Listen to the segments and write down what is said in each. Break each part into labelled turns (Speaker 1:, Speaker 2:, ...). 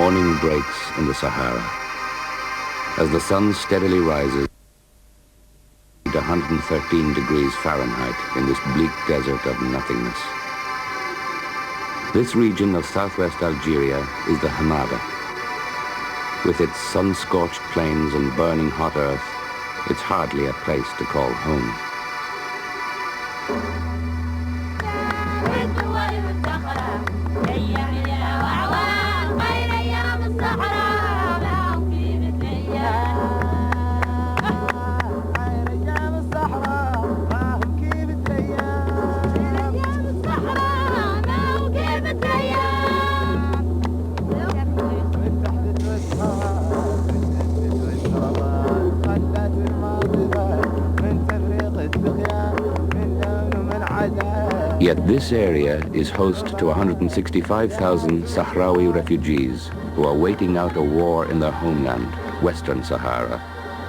Speaker 1: morning breaks in the Sahara. As the sun steadily rises to 113 degrees Fahrenheit in this bleak desert of nothingness. This region of southwest Algeria is the Hamada. With its sun-scorched plains and burning hot earth, it's hardly a place to call home. Yet this area is host to 165,000 Sahrawi refugees who are waiting out a war in their homeland, Western Sahara,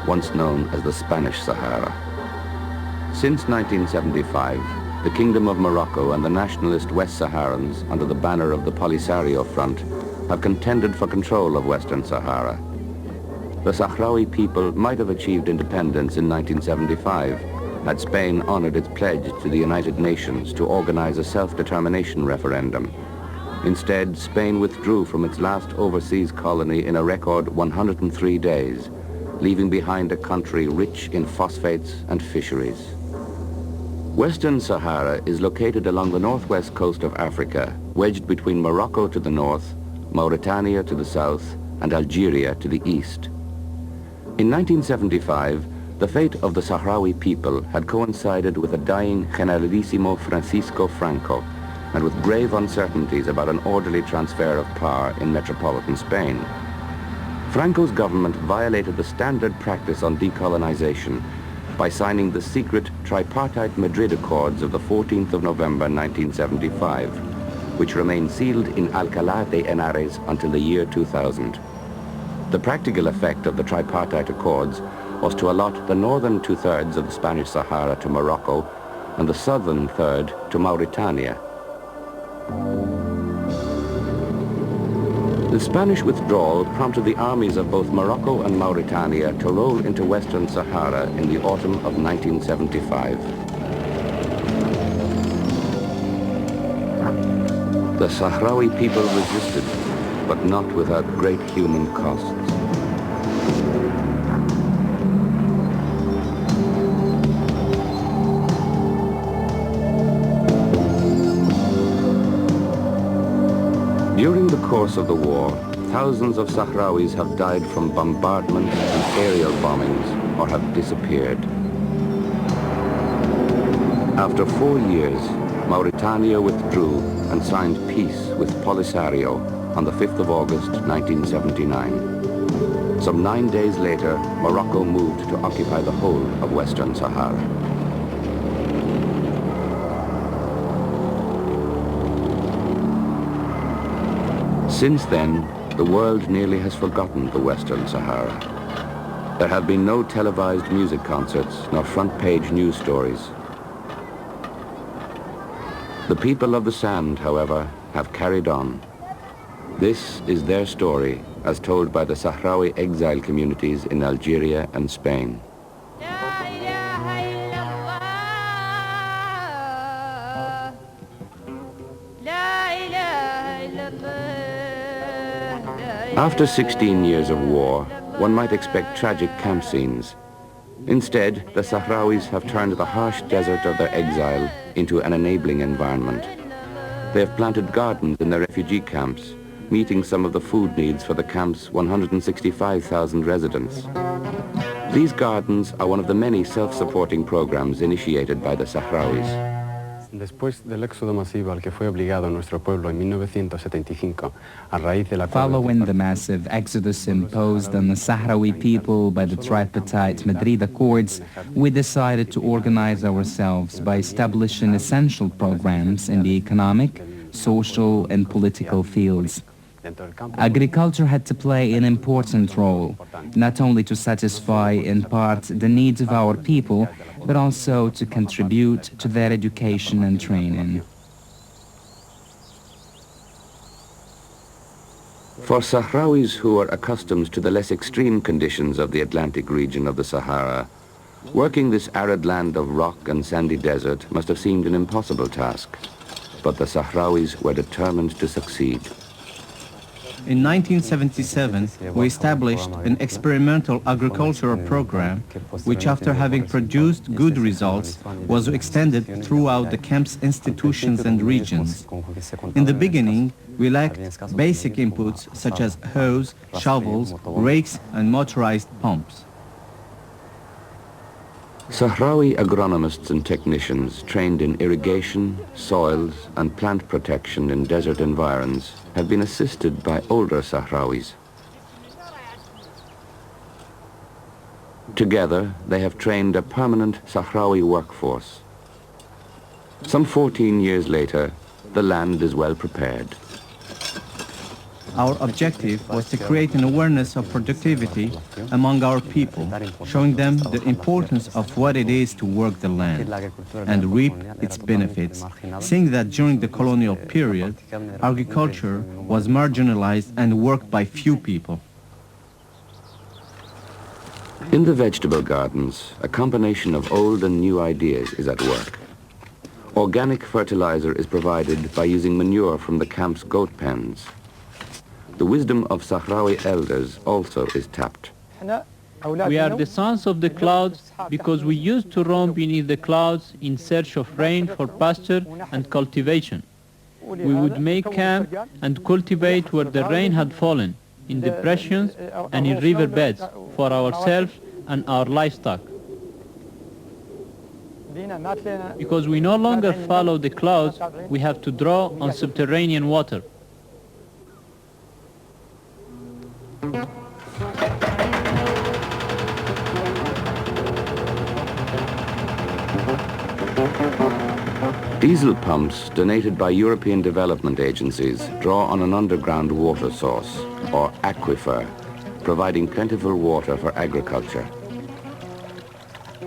Speaker 1: once known as the Spanish Sahara. Since 1975, the Kingdom of Morocco and the nationalist West Saharans, under the banner of the Polisario Front, have contended for control of Western Sahara. The Sahrawi people might have achieved independence in 1975 had Spain honored its pledge to the United Nations to organize a self-determination referendum. Instead, Spain withdrew from its last overseas colony in a record 103 days, leaving behind a country rich in phosphates and fisheries. Western Sahara is located along the northwest coast of Africa, wedged between Morocco to the north, Mauritania to the south, and Algeria to the east. In 1975, the fate of the Sahrawi people had coincided with a dying Generalissimo Francisco Franco and with grave uncertainties about an orderly transfer of power in metropolitan Spain. Franco's government violated the standard practice on decolonization by signing the secret tripartite Madrid Accords of the 14th of November 1975, which remained sealed in Alcalá de Henares until the year 2000. The practical effect of the tripartite accords was to allot the northern two-thirds of the Spanish Sahara to Morocco and the southern third to Mauritania. The Spanish withdrawal prompted the armies of both Morocco and Mauritania to roll into Western Sahara in the autumn of 1975. The Sahrawi people resisted, but not without great human costs. During the course of the war, thousands of Sahrawis have died from bombardments and aerial bombings or have disappeared. After 4 years, Mauritania withdrew and signed peace with Polisario on the 5th of August 1979. Some 9 days later, Morocco moved to occupy the whole of Western Sahara. Since then, the world nearly has forgotten the Western Sahara. There have been no televised music concerts nor front-page news stories. The people of the sand, however, have carried on. This is their story, as told by the Sahrawi exile communities in Algeria and Spain. After 16 years of war, one might expect tragic camp scenes. Instead, the Sahrawis have turned the harsh desert of their exile into an enabling environment. They have planted gardens in their refugee camps, meeting some of the food needs for the camp's 165,000 residents. These gardens are one of the many self-supporting programs initiated by the Sahrawis.
Speaker 2: Después del éxodo masivo al que fue obligado nuestro pueblo en 1975 a raíz de la
Speaker 3: Following the massive exodus imposed on the Sahrawi people by the tripartite Madrid Accords, we decided to organize ourselves by establishing essential programs in the economic, social, and political fields. Agriculture had to play an important role, not only to satisfy in part the needs of our people, but also to contribute to their education and training.
Speaker 1: For Sahrawis who are accustomed to the less extreme conditions of the Atlantic region of the Sahara, working this arid land of rock and sandy desert must have seemed an impossible task. But the Sahrawis were determined to succeed.
Speaker 4: In 1977, we established an experimental agricultural program, which after having produced good results, was extended throughout the camp's institutions and regions. In the beginning, we lacked basic inputs such as hoes, shovels, rakes, and motorized pumps.
Speaker 1: Sahrawi agronomists and technicians trained in irrigation, soils, and plant protection in desert environs have been assisted by older Sahrawis. Together, they have trained a permanent Sahrawi workforce. Some 14 years later, the land is well prepared.
Speaker 4: Our objective was to create an awareness of productivity among our people, showing them the importance of what it is to work the land and reap its benefits, seeing that during the colonial period, agriculture was marginalized and worked by few people.
Speaker 1: In the vegetable gardens, a combination of old and new ideas is at work. Organic fertilizer is provided by using manure from the camp's goat pens. The wisdom of Sahrawi elders also is tapped.
Speaker 5: We are the sons of the clouds because we used to roam beneath the clouds in search of rain for pasture and cultivation. We would make camp and cultivate where the rain had fallen, in depressions and in riverbeds, for ourselves and our livestock. Because we no longer follow the clouds, we have to draw on subterranean water.
Speaker 1: Diesel pumps donated by European development agencies draw on an underground water source, or aquifer, providing plentiful water for agriculture.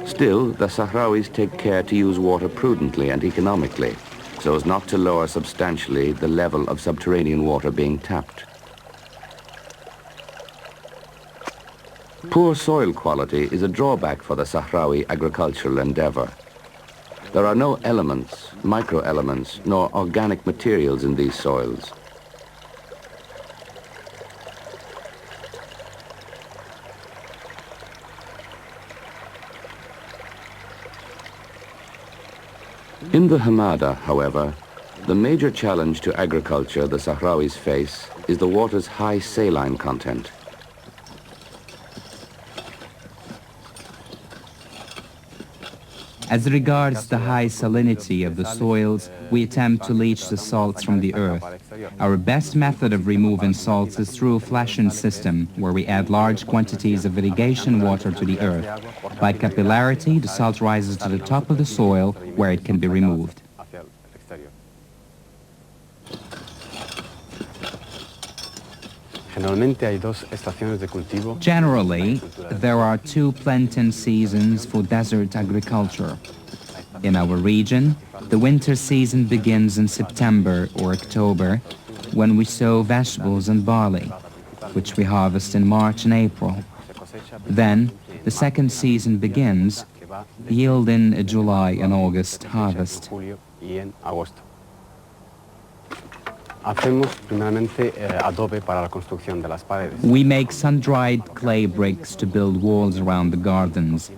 Speaker 1: Still, the Sahrawis take care to use water prudently and economically, so as not to lower substantially the level of subterranean water being tapped. Poor soil quality is a drawback for the Sahrawi agricultural endeavor. There are no elements, microelements, nor organic materials in these soils. In the Hamada, however, the major challenge to agriculture the Sahrawis face is the water's high saline content.
Speaker 3: As regards the high salinity of the soils, we attempt to leach the salts from the earth. Our best method of removing salts is through a flashing system, where we add large quantities of irrigation water to the earth. By capillarity, the salt rises to the top of the soil, where it can be removed. Generally, there are two planting seasons for desert agriculture. In our region, the winter season begins in September or October, when we sow vegetables and barley, which we harvest in March and April. Then, the second season begins, yielding a July and August harvest. We make sun-dried clay bricks to build walls around the gardens.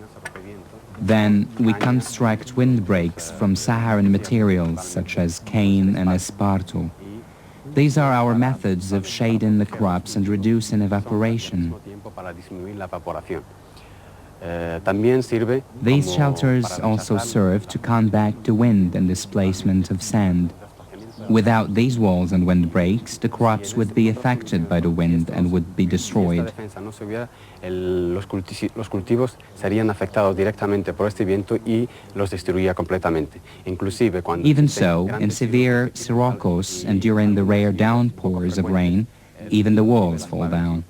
Speaker 3: Then we construct windbreaks from Saharan materials such as cane and esparto. These are our methods of shading the crops and reducing evaporation. These shelters also serve to combat the wind and displacement of sand. Without these walls and windbreaks, the crops would be affected by the wind and would be destroyed. Even so, in severe siroccos and during the rare downpours of rain, even the walls fall down.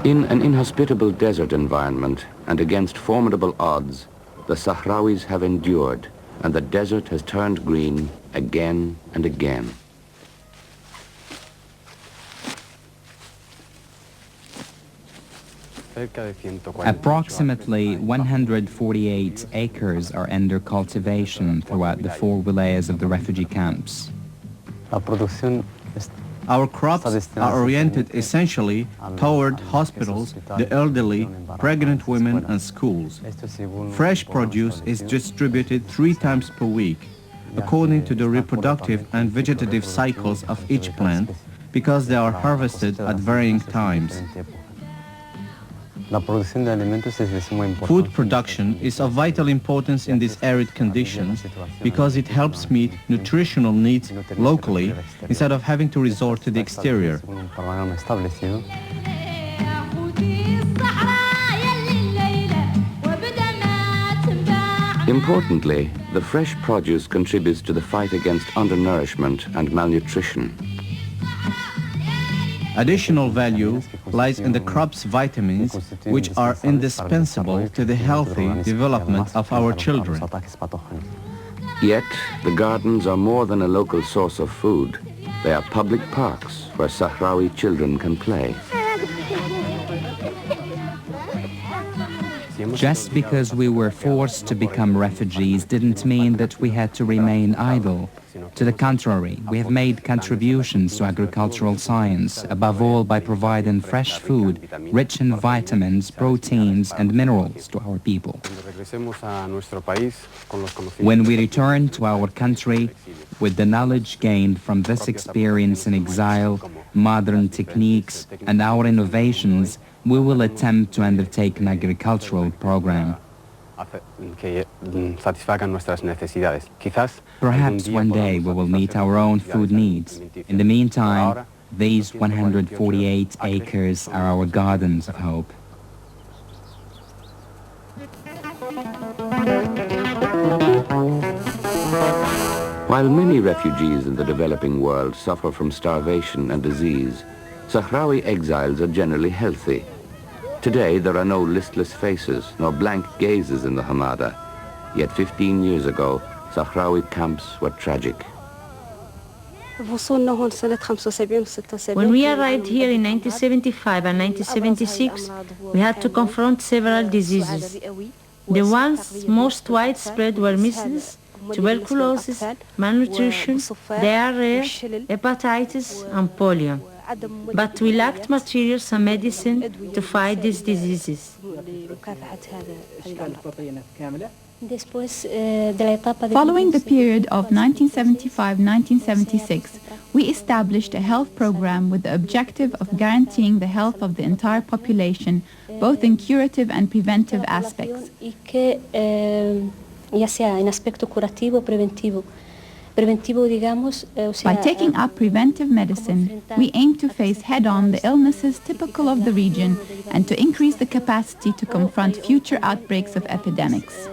Speaker 1: In an inhospitable desert environment and against formidable odds, the Sahrawis have endured and the desert has turned green again and again.
Speaker 3: Approximately 148 acres are under cultivation throughout the 4 wilayas of the refugee camps.
Speaker 4: Our crops are oriented essentially toward hospitals, the elderly, pregnant women and schools. Fresh produce is distributed 3 times per week, according to the reproductive and vegetative cycles of each plant, because they are harvested at varying times. Food production is of vital importance in these arid conditions because it helps meet nutritional needs locally instead of having to resort to the exterior.
Speaker 1: Importantly, the fresh produce contributes to the fight against undernourishment and malnutrition.
Speaker 4: Additional value lies in the crop's vitamins, which are indispensable to the healthy development of our children.
Speaker 1: Yet, the gardens are more than a local source of food. They are public parks where Sahrawi children can play.
Speaker 3: Just because we were forced to become refugees didn't mean that we had to remain idle. To the contrary, we have made contributions to agricultural science, above all by providing fresh food, rich in vitamins, proteins and minerals to our people. When we return to our country, with the knowledge gained from this experience in exile, modern techniques and our innovations, we will attempt to undertake an agricultural program. Perhaps one day we will meet our own food needs. In the meantime, these 148 acres are our gardens of hope.
Speaker 1: While many refugees in the developing world suffer from starvation and disease, Sahrawi exiles are generally healthy. Today, there are no listless faces, nor blank gazes in the Hamada. Yet 15 years ago, Sahrawi camps were tragic.
Speaker 6: When we arrived here in 1975 and 1976, we had to confront several diseases. The ones most widespread were measles, tuberculosis, malnutrition, diarrhea, hepatitis, and polio. But we lacked materials and medicine to fight these diseases.
Speaker 7: Following the period of 1975-1976, we established a health program with the objective of guaranteeing the health of the entire population, both in curative and preventive aspects. By taking up preventive medicine, we aim to face head-on the illnesses typical of the region and to increase the capacity to confront future outbreaks of epidemics.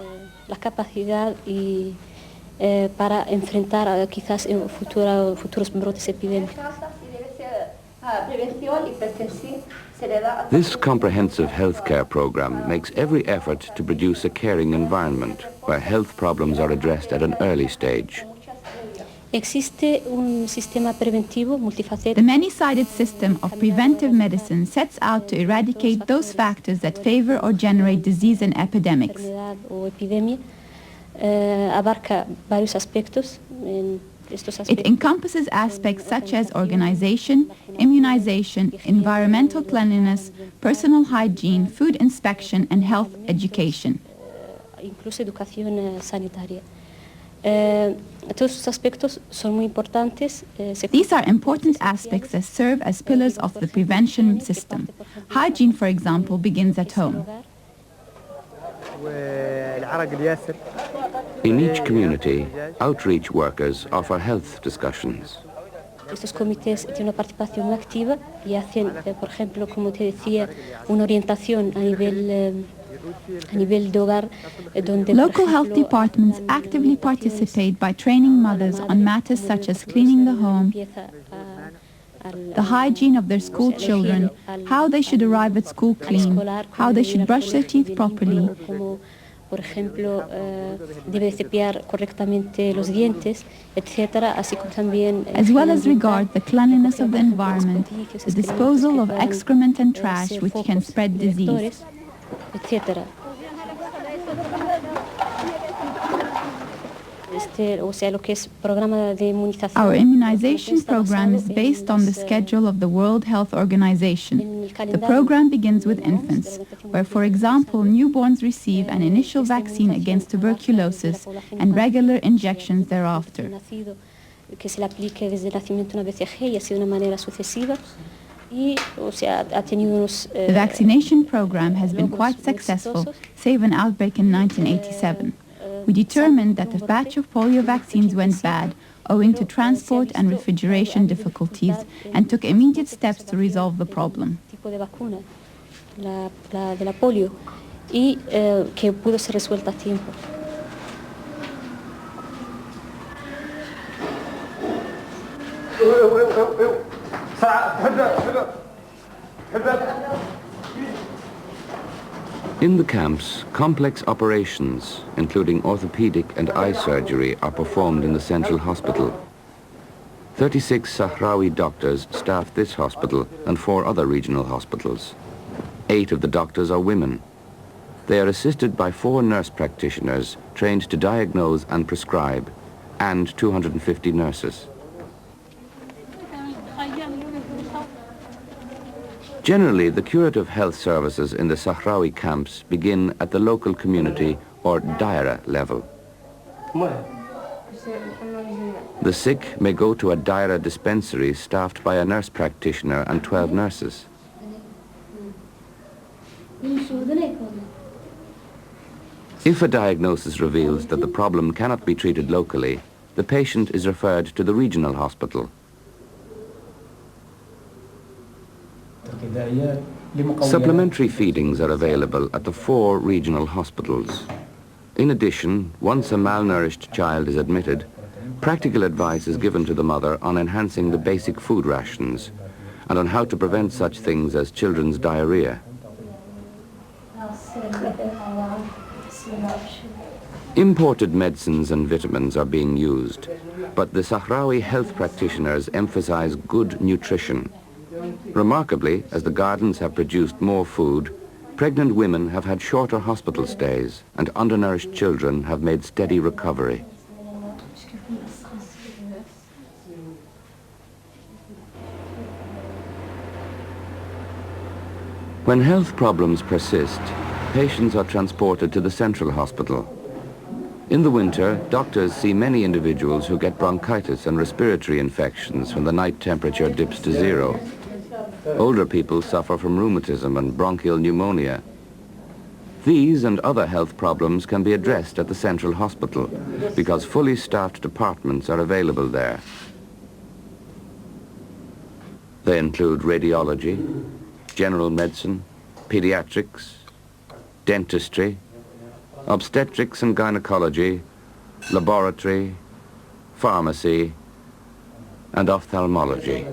Speaker 1: This comprehensive healthcare program makes every effort to produce a caring environment where health problems are addressed at an early stage.
Speaker 7: The many-sided system of preventive medicine sets out to eradicate those factors that favor or generate disease and epidemics. It encompasses aspects such as organization, immunization, environmental cleanliness, personal hygiene, food inspection, and health education. These are important aspects that serve as pillars of the prevention system. Hygiene, for example, begins at home.
Speaker 1: In each community, outreach workers offer health discussions.
Speaker 8: Estos comités tienen una participación activa y hacen, por ejemplo, como te decía, una orientación a nivel de hogar, donde
Speaker 7: local health departments actively participate by training mothers on matters such as cleaning the home, the hygiene of their school children, how they should arrive at school clean, how they should brush their teeth properly,
Speaker 8: por ejemplo, debe cepillar correctamente los dientes, etcétera, así como también
Speaker 7: as well as regard the cleanliness of the environment, the disposal of excrement and trash which can spread disease,
Speaker 8: etcétera.
Speaker 7: Our immunization program is based on the schedule of the World Health Organization. The program begins with infants, where, for example, newborns receive an initial vaccine against tuberculosis and regular injections thereafter. The vaccination program has been quite successful, save an outbreak in 1987. We determined that a batch of polio vaccines went bad owing to transport and refrigeration difficulties and took immediate steps to resolve the problem.
Speaker 1: In the camps, complex operations, including orthopedic and eye surgery, are performed in the central hospital. 36 Sahrawi doctors staff this hospital and 4 other regional hospitals. 8 of the doctors are women. They are assisted by 4 nurse practitioners trained to diagnose and prescribe, and 250 nurses. Generally, the curative health services in the Sahrawi camps begin at the local community or daira level. The sick may go to a daira dispensary staffed by a nurse practitioner and 12 nurses. If a diagnosis reveals that the problem cannot be treated locally, the patient is referred to the regional hospital. Supplementary feedings are available at the 4 regional hospitals. In addition, once a malnourished child is admitted, practical advice is given to the mother on enhancing the basic food rations and on how to prevent such things as children's diarrhea. Imported medicines and vitamins are being used, but the Sahrawi health practitioners emphasize good nutrition. Remarkably, as the gardens have produced more food, pregnant women have had shorter hospital stays and undernourished children have made steady recovery. When health problems persist, patients are transported to the central hospital. In the winter, doctors see many individuals who get bronchitis and respiratory infections when the night temperature dips to 0. Older people suffer from rheumatism and bronchial pneumonia. These and other health problems can be addressed at the central hospital because fully staffed departments are available there. They include radiology, general medicine, pediatrics, dentistry, obstetrics and gynecology, laboratory, pharmacy, and ophthalmology.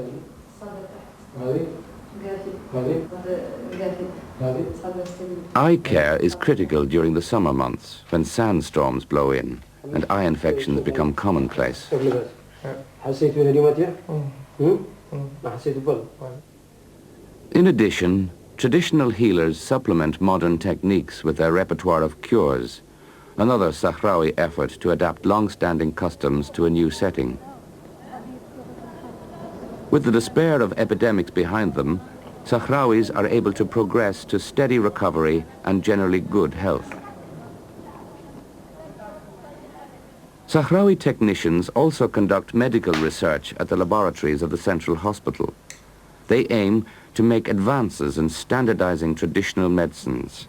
Speaker 1: Eye care is critical during the summer months when sandstorms blow in and eye infections become commonplace. In addition, traditional healers supplement modern techniques with their repertoire of cures, another Sahrawi effort to adapt long-standing customs to a new setting. With the despair of epidemics behind them, Sahrawis are able to progress to steady recovery and generally good health. Sahrawi technicians also conduct medical research at the laboratories of the central hospital. They aim to make advances in standardizing traditional medicines.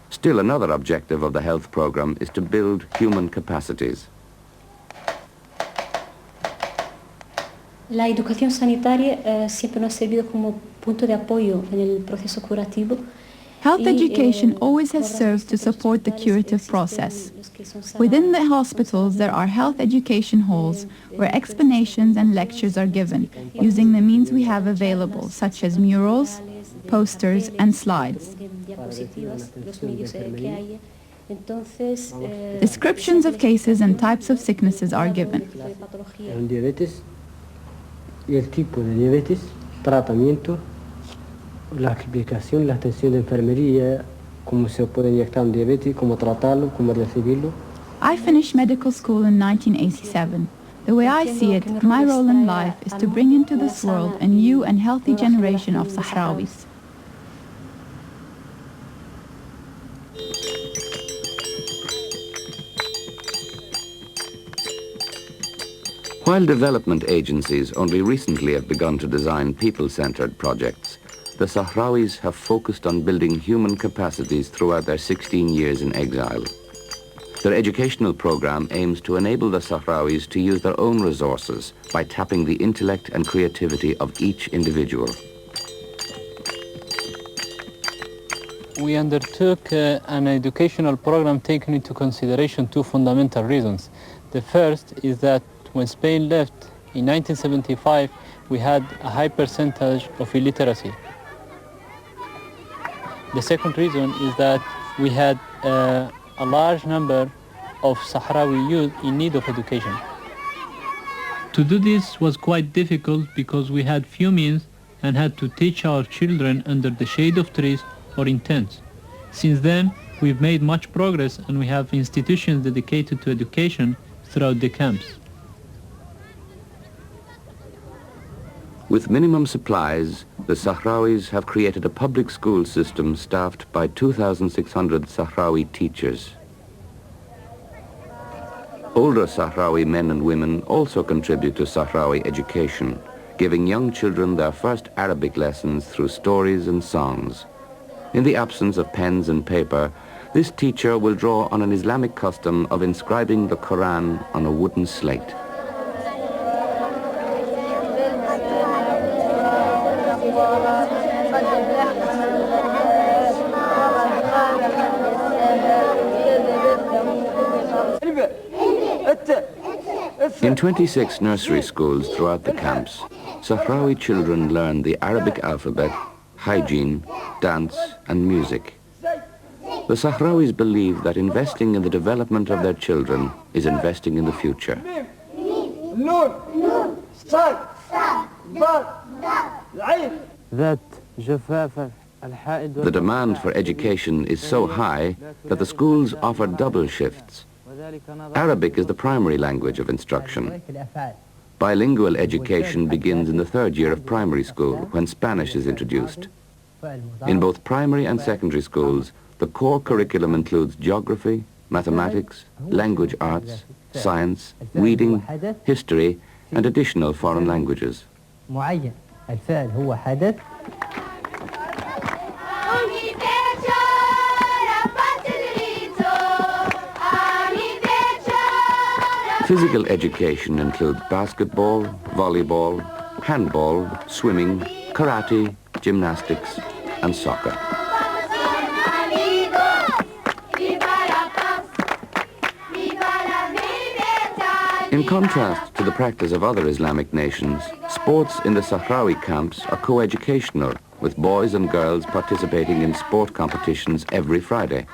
Speaker 1: Still another objective of the health program is to build human capacities.
Speaker 8: La educación sanitaria siempre nos ha servido como punto de apoyo en el proceso curativo.
Speaker 7: Health education always has served to support the curative process. Within the hospitals, there are health education halls where explanations and lectures are given using the means we have available, such as murals, posters, and slides. Descriptions of cases and types of sicknesses are given.
Speaker 9: Diabetes y el tipo de diabetes, tratamiento, la explicación, la atención de enfermería, cómo se puede inyectar un diabetes, cómo tratarlo, cómo recibirlo.
Speaker 7: I finished medical school in 1987. The way I see it, my role in life is to bring into this world a new and healthy generation of Sahrawis.
Speaker 1: While development agencies only recently have begun to design people-centered projects, the Sahrawis have focused on building human capacities throughout their 16 years in exile. Their educational program aims to enable the Sahrawis to use their own resources by tapping the intellect and creativity of each individual.
Speaker 5: We undertook an educational program taking into consideration two fundamental reasons. The first is that when Spain left in 1975, we had a high percentage of illiteracy. The second reason is that we had a large number of Sahrawi youth in need of education. To do this was quite difficult because we had few means and had to teach our children under the shade of trees or in tents. Since then, we've made much progress and we have institutions dedicated to education throughout the camps.
Speaker 1: With minimum supplies, the Sahrawis have created a public school system staffed by 2,600 Sahrawi teachers. Older Sahrawi men and women also contribute to Sahrawi education, giving young children their first Arabic lessons through stories and songs. In the absence of pens and paper, this teacher will draw on an Islamic custom of inscribing the Quran on a wooden slate. In 26 nursery schools throughout the camps, Sahrawi children learn the Arabic alphabet, hygiene, dance, and music. The Sahrawis believe that investing in the development of their children is investing in the future. The demand for education is so high that the schools offer double shifts. Arabic is the primary language of instruction. Bilingual education begins in the third year of primary school when Spanish is introduced. In both primary and secondary schools, the core curriculum includes geography, mathematics, language arts, science, reading, history, and additional foreign languages. Physical education includes basketball, volleyball, handball, swimming, karate, gymnastics, and soccer. In contrast to the practice of other Islamic nations, sports in the Sahrawi camps are co-educational, with boys and girls participating in sport competitions every Friday.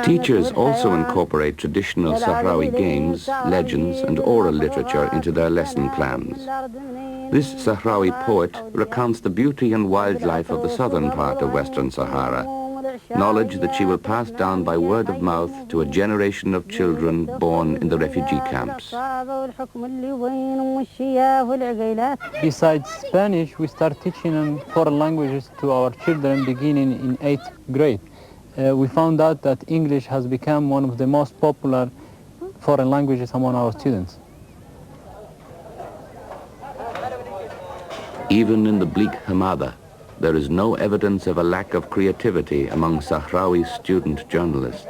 Speaker 1: Teachers also incorporate traditional Sahrawi games, legends, and oral literature into their lesson plans. This Sahrawi poet recounts the beauty and wildlife of the southern part of Western Sahara, knowledge that she will pass down by word of mouth to a generation of children born in the refugee camps.
Speaker 5: Besides Spanish, we start teaching foreign languages to our children beginning in 8th grade. We found out that English has become one of the most popular foreign languages among our students.
Speaker 1: Even in the bleak Hamada, there is no evidence of a lack of creativity among Sahrawi student journalists.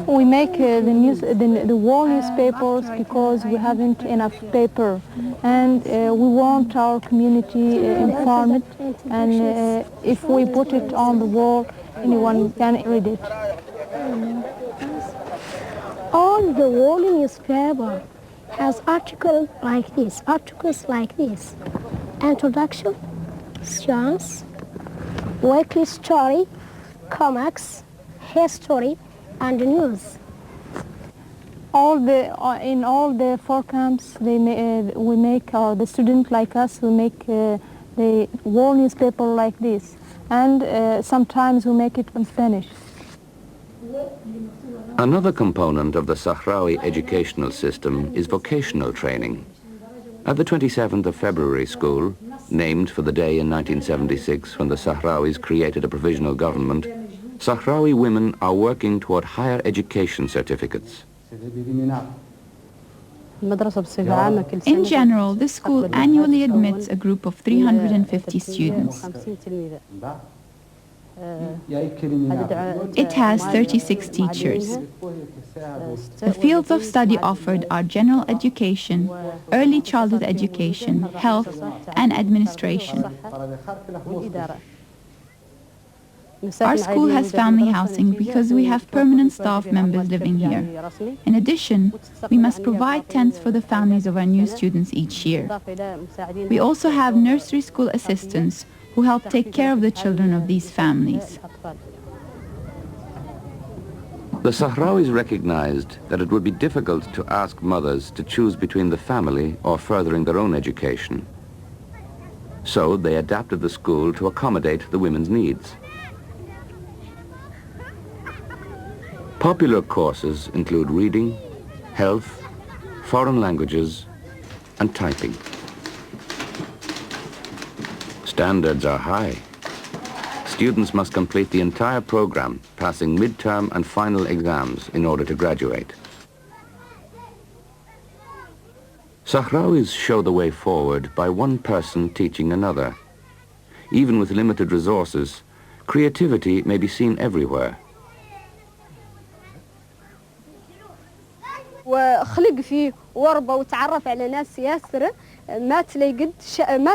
Speaker 10: We make the wall newspapers because we haven't enough paper, and we want our community informed, and if we put it on the wall, anyone can read it.
Speaker 11: All the wall newspaper has articles like this. Introduction, science, weekly story, comics, history, and news.
Speaker 10: In all the 4 camps, we make the students like us. We make the wall newspaper like this, and sometimes we make it in Spanish.
Speaker 1: Another component of the Sahrawi educational system is vocational training. At the 27th of February school, named for the day in 1976 when the Sahrawis created a provisional government, Sahrawi women are working toward higher education certificates.
Speaker 7: In general, the school annually admits a group of 350 students. It has 36 teachers. The fields of study offered are general education, early childhood education, health, and administration. Our school has family housing because we have permanent staff members living here. In addition, we must provide tents for the families of our new students each year. We also have nursery school assistants who help take care of the children of these families.
Speaker 1: The Sahrawis recognized that it would be difficult to ask mothers to choose between the family or furthering their own education. So they adapted the school to accommodate the women's needs. Popular courses include reading, health, foreign languages, and typing. Standards are high. Students must complete the entire program, passing midterm and final exams in order to graduate. Sahrawis show the way forward by one person teaching another. Even with limited resources, creativity may be seen everywhere.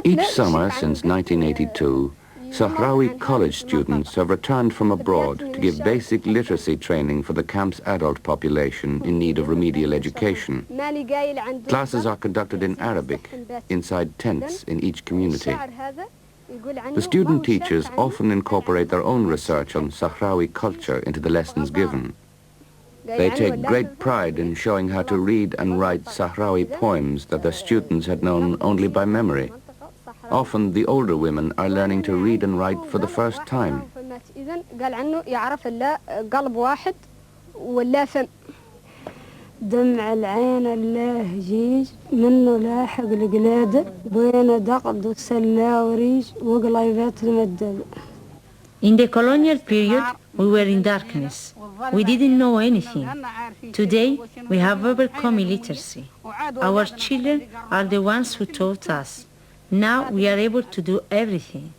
Speaker 1: Each summer since 1982, Sahrawi college students have returned from abroad to give basic literacy training for the camp's adult population in need of remedial education. Classes are conducted in Arabic, inside tents in each community. The student teachers often incorporate their own research on Sahrawi culture into the lessons given. They take great pride in showing how to read and write Sahrawi poems that their students had known only by memory. Often the older women are learning to read and write for the first time.
Speaker 11: دمع العين اللهجيج منه لاحق القلادة بين دقد وسلا وريج وقليبات المدد.
Speaker 6: In the colonial period, we were in darkness. We didn't know anything. Today, we have overcome illiteracy. Our children are the ones who taught us. Now we are able to do everything.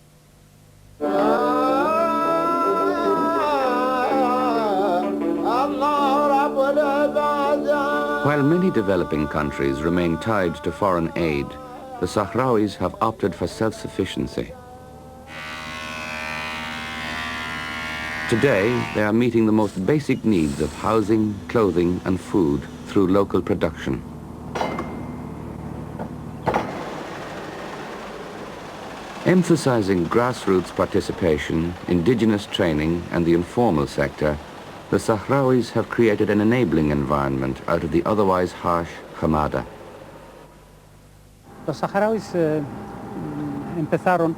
Speaker 1: While many developing countries remain tied to foreign aid, the Sahrawis have opted for self-sufficiency. Today, they are meeting the most basic needs of housing, clothing, and food through local production. Emphasizing grassroots participation, indigenous training, and the informal sector, the Sahrawis have created an enabling environment out of the otherwise harsh Hamada.
Speaker 12: Los saharauis empezaron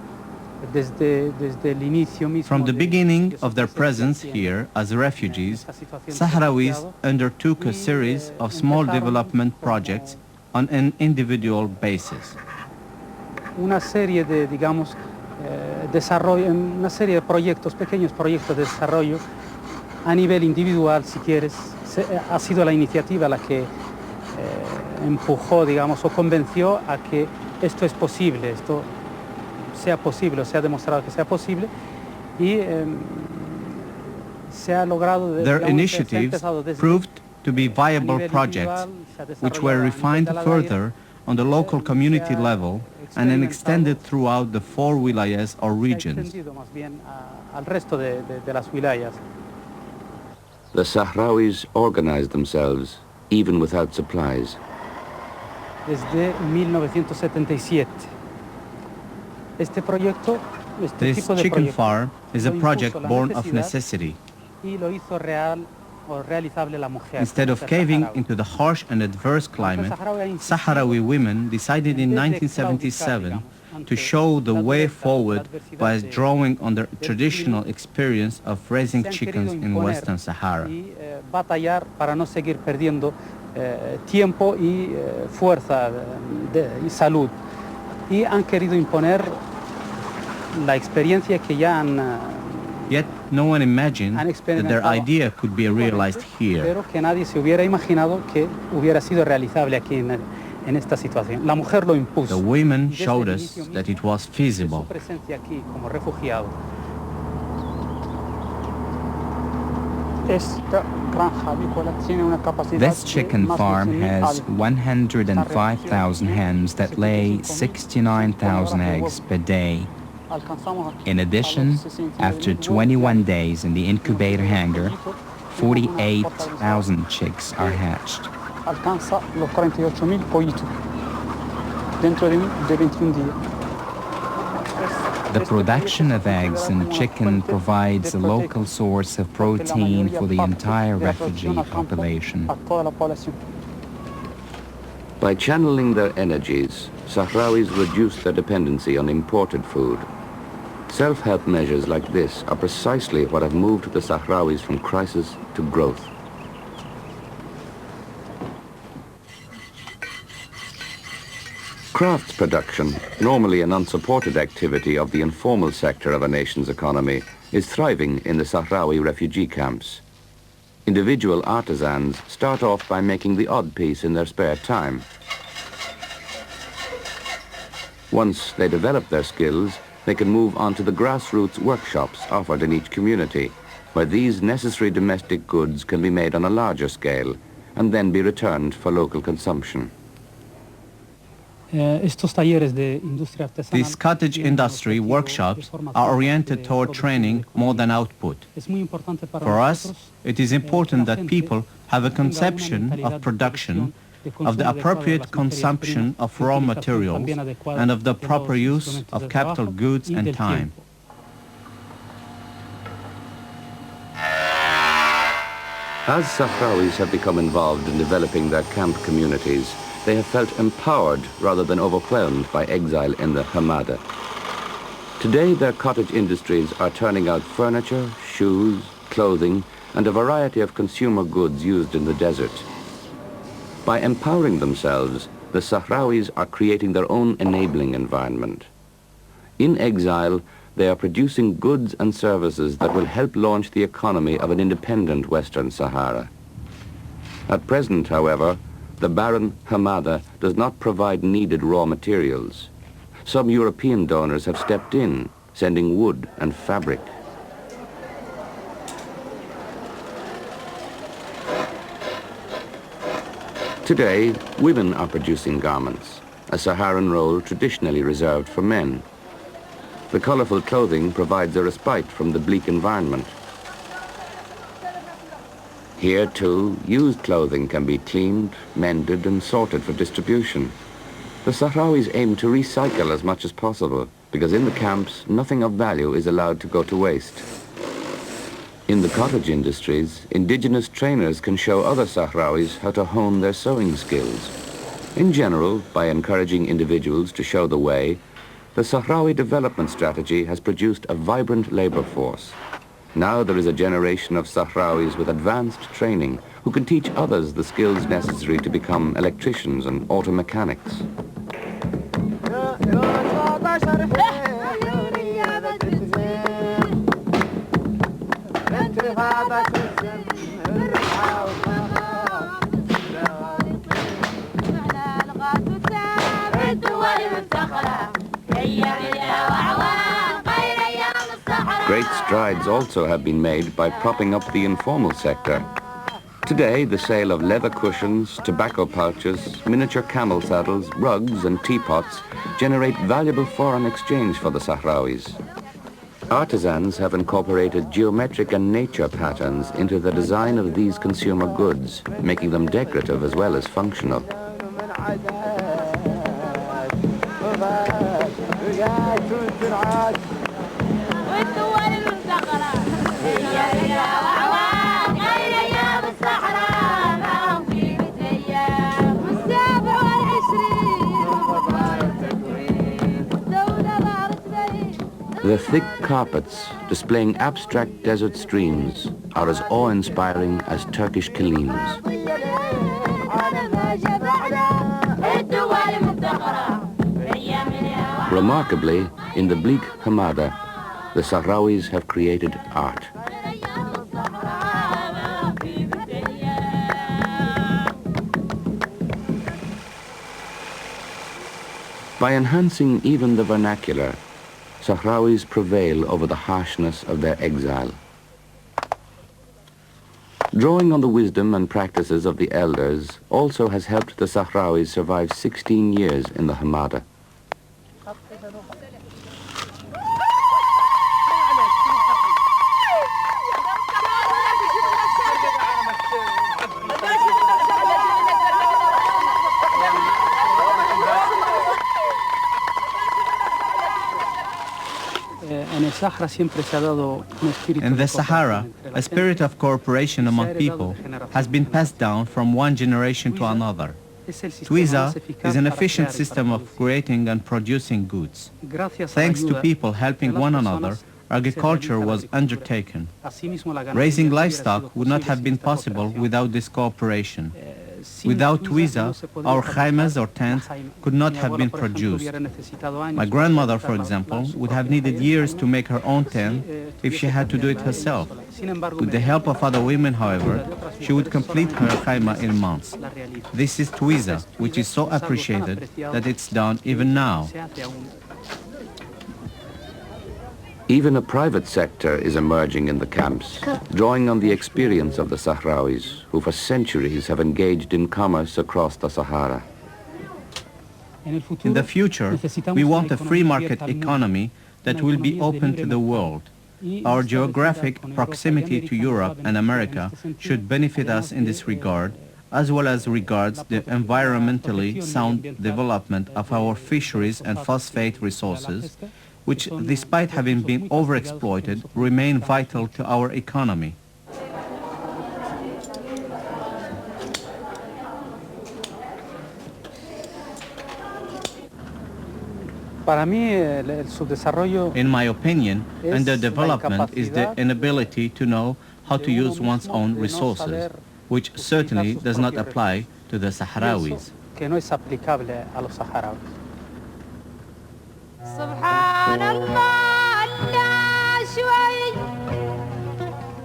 Speaker 4: From the beginning of their presence here as refugees, Sahrawis undertook a series of small development projects on an individual basis.
Speaker 12: Una serie de, digamos, desarrollo, una serie de proyectos, pequeños proyectos de desarrollo a nivel individual, si quieres, ha sido la iniciativa la que empujó, digamos, o convenció a que esto es posible, esto sea posible, o sea demostrado que sea posible, y
Speaker 4: Their initiatives proved to be viable projects which were refined further on the local community level and then extended throughout the 4 wilayas or regions.
Speaker 1: The Sahrawis organized themselves even without supplies.
Speaker 12: Desde 1977.
Speaker 4: This chicken farm is a project born of necessity. Instead of caving into the harsh and adverse climate, Sahrawi women decided in 1977 to show the way forward by drawing on their traditional experience of raising chickens in Western Sahara.
Speaker 12: Tiempo y fuerza y salud, y han querido imponer la experiencia que ya han.
Speaker 4: Yet no one imagined that their idea could be realized here.
Speaker 12: Pero que nadie se hubiera imaginado que hubiera sido realizable aquí en esta situación. La mujer lo impuso.
Speaker 4: The women showed us that it was feasible.
Speaker 12: Su presencia aquí como refugiado.
Speaker 3: This chicken farm has 105,000 hens that lay 69,000 eggs per day. In addition, after 21 days in the incubator hangar, 48,000 chicks are hatched. The production of eggs and chicken provides a local source of protein for the entire refugee population.
Speaker 1: By channeling their energies, Sahrawis reduced their dependency on imported food. Self-help measures like this are precisely what have moved the Sahrawis from crisis to growth. Crafts production, normally an unsupported activity of the informal sector of a nation's economy, is thriving in the Sahrawi refugee camps. Individual artisans start off by making the odd piece in their spare time. Once they develop their skills, they can move on to the grassroots workshops offered in each community, where these necessary domestic goods can be made on a larger scale and then be returned for local consumption.
Speaker 4: These cottage industry workshops are oriented toward training more than output. For us, it is important that people have a conception of production, of the appropriate consumption of raw materials, and of the proper use of capital goods and time.
Speaker 1: As Sahrawis have become involved in developing their camp communities, they have felt empowered rather than overwhelmed by exile in the Hamada. Today, their cottage industries are turning out furniture, shoes, clothing, and a variety of consumer goods used in the desert. By empowering themselves, the Sahrawis are creating their own enabling environment. In exile, they are producing goods and services that will help launch the economy of an independent Western Sahara. At present, however, the barren Hamada does not provide needed raw materials. Some European donors have stepped in, sending wood and fabric. Today, women are producing garments, a Saharan role traditionally reserved for men. The colorful clothing provides a respite from the bleak environment. Here, too, used clothing can be cleaned, mended, and sorted for distribution. The Sahrawis aim to recycle as much as possible, because in the camps, nothing of value is allowed to go to waste. In the cottage industries, indigenous trainers can show other Sahrawis how to hone their sewing skills. In general, by encouraging individuals to show the way, the Sahrawi development strategy has produced a vibrant labor force. Now there is a generation of Sahrawis with advanced training who can teach others the skills necessary to become electricians and auto mechanics.
Speaker 13: الصحراء
Speaker 1: Great strides also have been made by propping up the informal sector. Today, the sale of leather cushions, tobacco pouches, miniature camel saddles, rugs and teapots generate valuable foreign exchange for the Sahrawis. Artisans have incorporated geometric and nature patterns into the design of these consumer goods, making them decorative as well as functional. The thick carpets, displaying abstract desert streams, are as awe-inspiring as Turkish kilims. Remarkably, in the bleak Hamada, the Sahrawis have created art. By enhancing even the vernacular, Sahrawis prevail over the harshness of their exile. Drawing on the wisdom and practices of the elders also has helped the Sahrawis survive 16 years in the Hamada.
Speaker 4: In the Sahara, a spirit of cooperation among people has been passed down from one generation to another. Twiza is an efficient system of creating and producing goods. Thanks to people helping one another, agriculture was undertaken. Raising livestock would not have been possible without this cooperation. Without Twiza, our khaymas or tents could not have been produced. My grandmother, for example, would have needed years to make her own tent if she had to do it herself. With the help of other women, however, she would complete her khayma in months. This is Twiza, which is so appreciated that it's done even now.
Speaker 1: Even a private sector is emerging in the camps, drawing on the experience of the Sahrawis, who for centuries have engaged in commerce across the Sahara.
Speaker 4: In the future, we want a free market economy that will be open to the world. Our geographic proximity to Europe and America should benefit us in this regard, as well as regards the environmentally sound development of our fisheries and phosphate resources, which, despite having been overexploited, remain vital to our economy. In my opinion, underdevelopment is the inability to know how to use one's own resources, which certainly does not apply to the Sahrawis.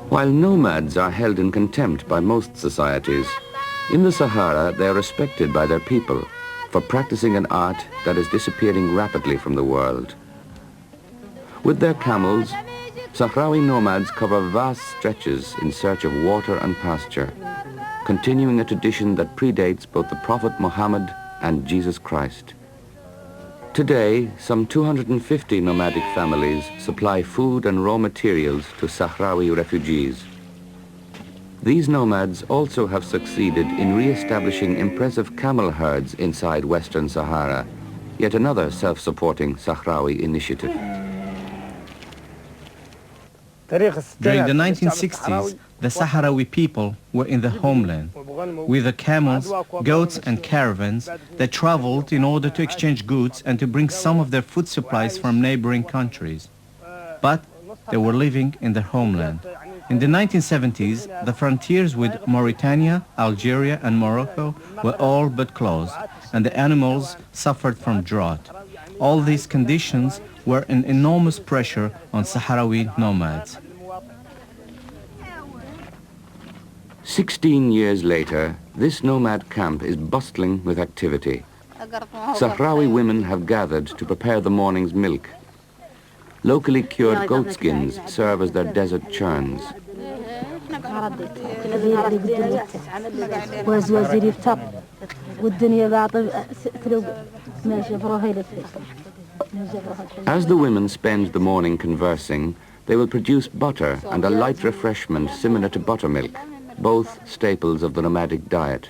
Speaker 1: While nomads are held in contempt by most societies, in the Sahara they are respected by their people for practicing an art that is disappearing rapidly from the world. With their camels, Sahrawi nomads cover vast stretches in search of water and pasture, continuing a tradition that predates both the Prophet Muhammad and Jesus Christ. Today, some 250 nomadic families supply food and raw materials to Sahrawi refugees. These nomads also have succeeded in re-establishing impressive camel herds inside Western Sahara, yet another self-supporting Sahrawi initiative.
Speaker 4: During the 1960s, the Sahrawi people were in the homeland. With the camels, goats and caravans, they traveled in order to exchange goods and to bring some of their food supplies from neighboring countries. But they were living in their homeland. In the 1970s, the frontiers with Mauritania, Algeria and Morocco were all but closed, and the animals suffered from drought. All these conditions were an enormous pressure on Sahrawi nomads.
Speaker 1: 16 years later, this nomad camp is bustling with activity. Sahrawi women have gathered to prepare the morning's milk. Locally cured goatskins serve as their desert churns. As the women spend the morning conversing, they will produce butter and a light refreshment similar to buttermilk, both staples of the nomadic diet.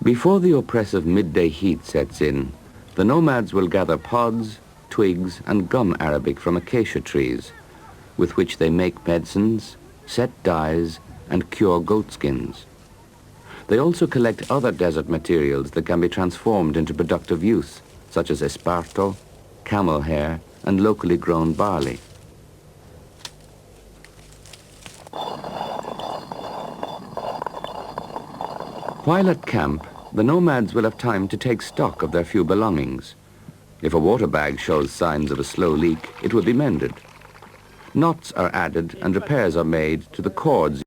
Speaker 1: Before the oppressive midday heat sets in, the nomads will gather pods, twigs and gum arabic from acacia trees, with which they make medicines, set dyes and cure goatskins. They also collect other desert materials that can be transformed into productive use, such as esparto, camel hair and locally grown barley. While at camp, the nomads will have time to take stock of their few belongings. If a water bag shows signs of a slow leak, it will be mended. Knots are added and repairs are made to the cords